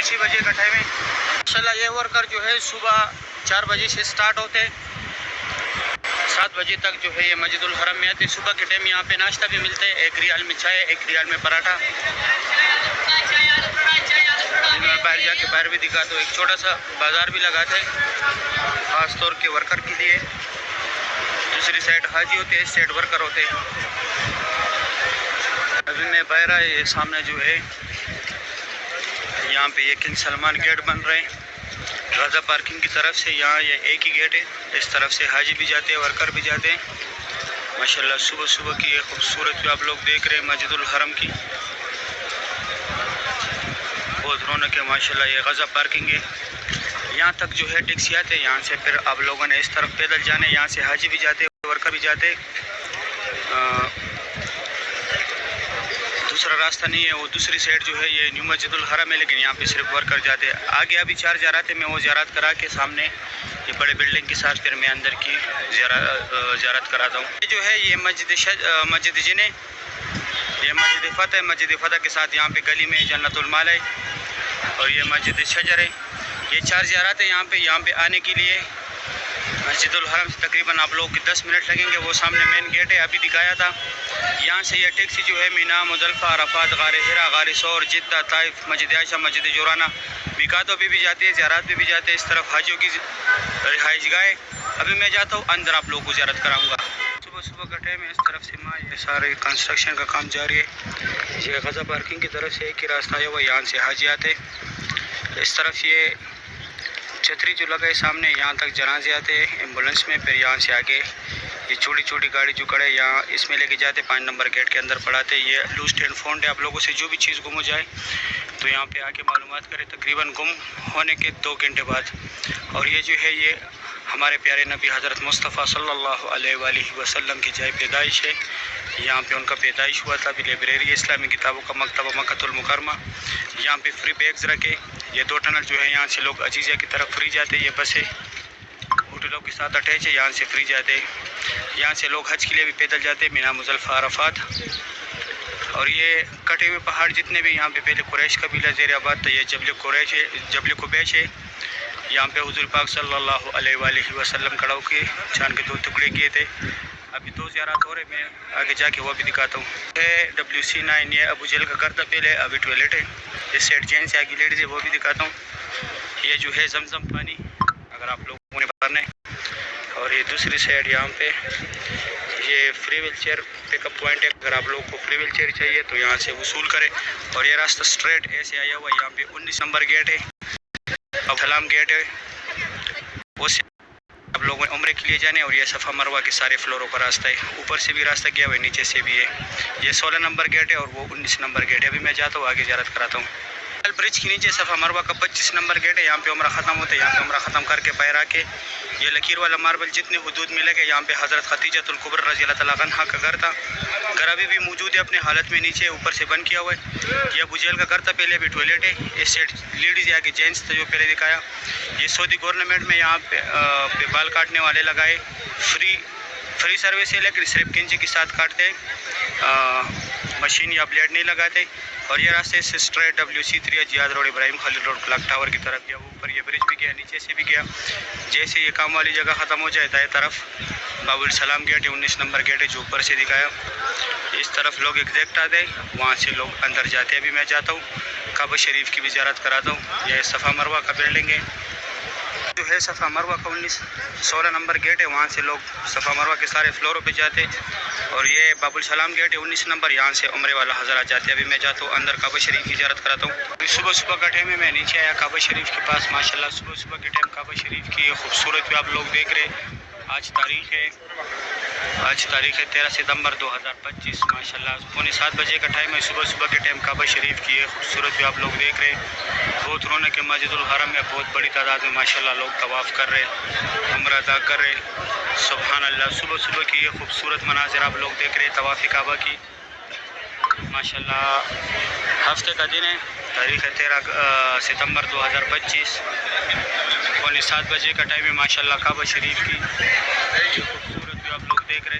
6 بجے کا ٹائم ہے ماشاءاللہ. یہ ورکر جو ہے صبح 4 بجے سے سٹارٹ ہوتے 7 بجے تک جو ہے یہ مسجد الحرم میں آتے. صبح کے ٹائم یہاں پہ ناشتہ بھی ملتے ہے, 1 ریال میں چائے, 1 ریال میں پراٹھا. میں باہر جا کے باہر بھی دکھاتا ہوں, ایک چھوٹا سا بازار بھی لگاتے ہیں خاص طور کے ورکر کے لیے. دوسری سائڈ حاجی ہوتے ہیں, اس سائڈ ورکر ہوتے ہیں. ابھی میں باہر آئے, یہ سامنے جو ہے یہاں پہ یہ کنگ سلمان گیٹ بن رہے ہیں غزہ پارکنگ کی طرف سے. یہاں یہ ایک ہی گیٹ ہے, اس طرف سے حاجی بھی جاتے ہیں, ورکر بھی جاتے ہیں. ماشاءاللہ صبح صبح کی یہ خوبصورت بھی آپ لوگ دیکھ رہے ہیں مسجد الحرم کی, بہت رونق ہے ماشاءاللہ. یہ غزہ پارکنگ ہے, یہاں تک جو ہے ٹیکسی آتے ہیں. یہاں سے پھر آپ لوگوں نے اس طرف پیدل جانے, یہاں سے حاجی بھی جاتے ہیں, ورکر بھی جاتے. دوسرا راستہ نہیں ہے, وہ دوسری سائڈ جو ہے یہ نیو مسجد الحرم ہے, لیکن یہاں پہ صرف ورکر جاتے ہیں. آگے ابھی 4 زیارات ہیں, میں وہ زیارات کرا کے سامنے یہ بڑے بلڈنگ کے ساتھ پھر میں اندر کی زیارت کراتا ہوں. یہ جو ہے یہ مسجد جن ہے, یہ مسجد فتح ہے. مسجد فتح کے ساتھ یہاں پہ گلی میں جنت المال ہے, اور یہ مسجد شجر ہے. یہ 4 زیارات ہے یہاں پہ آنے کے لیے. مسجد الحرم سے تقریباً آپ لوگ 10 منٹ لگیں گے. وہ سامنے مین گیٹ ہے, ابھی دکھایا تھا. یہاں سے یہ ٹیکسی جو ہے مینا, مزدلفہ, عرفات, غار ہرا, غار ثور, جدہ, طائف, مسجد عائشہ, مسجد جورانہ, میقاتوں پہ بھی جاتے ہیں, زیارات پہ بھی جاتے ہیں. اس طرف حاجیوں کی رہائش گاہ. ابھی میں جاتا ہوں اندر, آپ لوگوں کو زیارت کراؤں گا. صبح صبح کا ٹائم ہے, اس طرف سے یہ سارے کنسٹرکشن کا کام جاری ہے. یہ غزہ پارکنگ کی طرف سے ایک ہی راستہ ہے, وہ یہاں سے حاجی آتے. اس طرف یہ چھتری جو لگا ہے سامنے, یہاں تک جنازے آتے ہیں ایمبولینس میں. پھر یہاں سے آگے یہ چھوٹی چھوٹی گاڑی جو کھڑے یہاں اس میں لے کے جاتے, 5 نمبر گیٹ کے اندر پڑھاتے. یہ لوسٹ اینڈ فاؤنڈ ہے, آپ لوگوں سے جو بھی چیز گم ہو جائے تو یہاں پہ آ کے معلومات کرے تقریباً گم ہونے کے 2 گھنٹے بعد. اور یہ جو ہے یہ ہمارے پیارے نبی حضرت مصطفیٰ صلی اللہ علیہ وآلہ وسلم کی جائے پیدائش ہے. یہاں پہ ان کا پیدائش ہوا تھا. ابھی لائبریری اسلامی کتابوں کا مکتبہ مکۃ المکرمہ. یہاں پہ فری بیگز رکھے. یہ 2 ٹنل جو ہے یہاں سے لوگ عزیزیہ کی طرف فری جاتے. یہ بسیں ہوٹلوں کے ساتھ اٹیچ ہے, یہاں سے فری جاتے. یہاں سے لوگ حج کے لیے بھی پیدل جاتے, مینا, مزدلفہ, عرفات. اور یہ کٹے ہوئے پہاڑ جتنے بھی یہاں پہ پہلے قریش قبیلہ زیر آباد تھا, یہ جبل قریش ہے, جبل قبیش ہے. یہاں پہ حضور پاک صلی اللہ علیہ وآلہ وسلم کھڑا ہو کے چاند کے 2 ٹکڑے کیے تھے. ابھی 2 زیارات ہو رہے, میں آگے جا کے وہ بھی دکھاتا ہوں. WC9 یہ ابو جہل کا گھر تھا پہلے, ابھی ٹوائلٹ ہے. اس سائڈ جینٹس ہے, آگے لیڈیز ہے, وہ بھی دکھاتا ہوں. یہ جو ہے زمزم پانی اگر آپ لوگوں نے بھرنا ہے. اور یہ دوسری سائڈ یہاں پہ یہ فری ویل چیئر پک اپ پوائنٹ ہے. اگر آپ لوگوں کو فری ویل چیئر چاہیے تو یہاں سے وصول کرے. اور یہ راستہ اسٹریٹ ایسے آیا ہوا, یہاں پہ 19 نمبر گیٹ ہے, سلام گیٹ ہے. وہ سے آپ لوگوں نے عمرے کے لیے جانے. اور یہ صفا مروہ کے سارے فلوروں کا راستہ ہے, اوپر سے بھی راستہ گیا ہوا ہے, نیچے سے بھی ہے. یہ 16 نمبر گیٹ ہے اور وہ 19 نمبر گیٹ ہے. ابھی میں جاتا ہوں آگے زیارت کراتا ہوں. برج کے نیچے صفا مروہ کا 25 نمبر گیٹ ہے, یہاں پہ عمرہ ختم ہوتا ہے. یہاں پہ عمرہ ختم کر کے باہر آ کے یہ لکیر والا ماربل جتنے حدود میں لگے, یہاں پہ حضرت خدیجہ الکبریٰ رضی اللہ تعالیٰ عنہا کا گھر تھا. گھر ابھی بھی موجود ہے اپنے حالت میں, نیچے اوپر سے بند کیا ہوا ہے. یہ ابو جہل کا گھر تھا پہلے, ابھی ٹوائلٹ ہے. اس سائڈ لیڈیز ہے, آگے جینٹس تھا جو پہلے دکھایا. یہ سعودی گورنمنٹ میں یہاں پہ بال کاٹنے والے لگائے, فری سروس ہے, لیکن صرف کنجی کے ساتھ کاٹتے, مشین یا بلیڈ نہیں لگاتے. اور یہ راستے سے اسٹریٹ WC3 جہاد روڈ, ابراہیم خلیل روڈ, کلاک ٹاور کی طرف گیا. اوپر یہ برج بھی گیا, نیچے سے بھی گیا. جیسے یہ کام والی جگہ ختم ہو جائے دائیں طرف باب السلام گیٹ ہے, 19 نمبر گیٹ ہے جو اوپر سے دکھایا. اس طرف لوگ ایگزیکٹ آتے, وہاں سے لوگ اندر جاتے. ابھی میں جاتا ہوں کعبہ شریف کی بھی زیارت کراتا ہوں. یہ صفا مروہ کا بلڈنگ ہے جو ہے صفا مروہ کا 16 نمبر گیٹ ہے, وہاں سے لوگ صفا مروہ کے سارے فلوروں پہ جاتے. اور یہ باب السلام گیٹ ہے 19 نمبر, یہاں سے عمرے والا حضرات جاتے. ابھی میں جاتا ہوں اندر کعبہ شریف کی زیارت کراتا ہوں. ابھی صبح صبح کا ٹائم ہے, میں نیچے آیا کعبہ شریف کے پاس. ماشاءاللہ صبح صبح کے ٹائم کعبہ شریف کی یہ خوبصورت بھی آپ لوگ دیکھ رہے. آج تاریخ ہے 13 ستمبر 2025. ماشاءاللہ 6:45 بجے کا ٹائم ہے. صبح صبح کے ٹائم کعبہ شریف کی یہ خوبصورت بھی آپ لوگ دیکھ رہے. بہت رونق ہے مسجد الحرم میں, بہت بڑی تعداد میں ماشاءاللہ لوگ طواف کر رہے, عمرہ ادا کر رہے. سبحان اللہ, صبح صبح کی یہ خوبصورت مناظر آپ لوگ دیکھ رہے طواف کعبہ کی. ماشاءاللہ ہفتے کا دن ہے, تاریخ ہے 13 ستمبر 2025. 7:45 بجے کا ٹائم ہے. ماشاءاللہ کعبہ شریف کی یہ خوبصورت بھی آپ لوگ دیکھ رہے.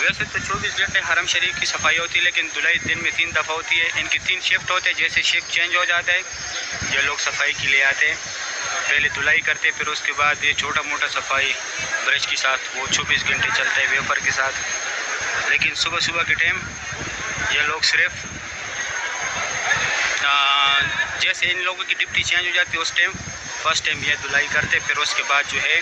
ویسے تو 24 گھنٹے حرم شریف کی صفائی ہوتی ہے، لیکن دھلائی دن میں 3 دفعہ ہوتی ہے. ان کی 3 شفٹ ہوتے ہیں. جیسے شفٹ چینج ہو جاتا ہے یہ لوگ صفائی کے لیے آتے ہیں، پہلے دھلائی کرتے، پھر اس کے بعد یہ چھوٹا موٹا صفائی برش کے ساتھ وہ 24 گھنٹے چلتا ہے ویپر کے ساتھ. لیکن صبح صبح کے ٹائم یہ لوگ صرف جیسے ان لوگوں کی ڈپٹی چینج ہو جاتی ہے اس ٹائم فرسٹ ٹائم یہ دھلائی کرتے، پھر اس کے بعد جو ہے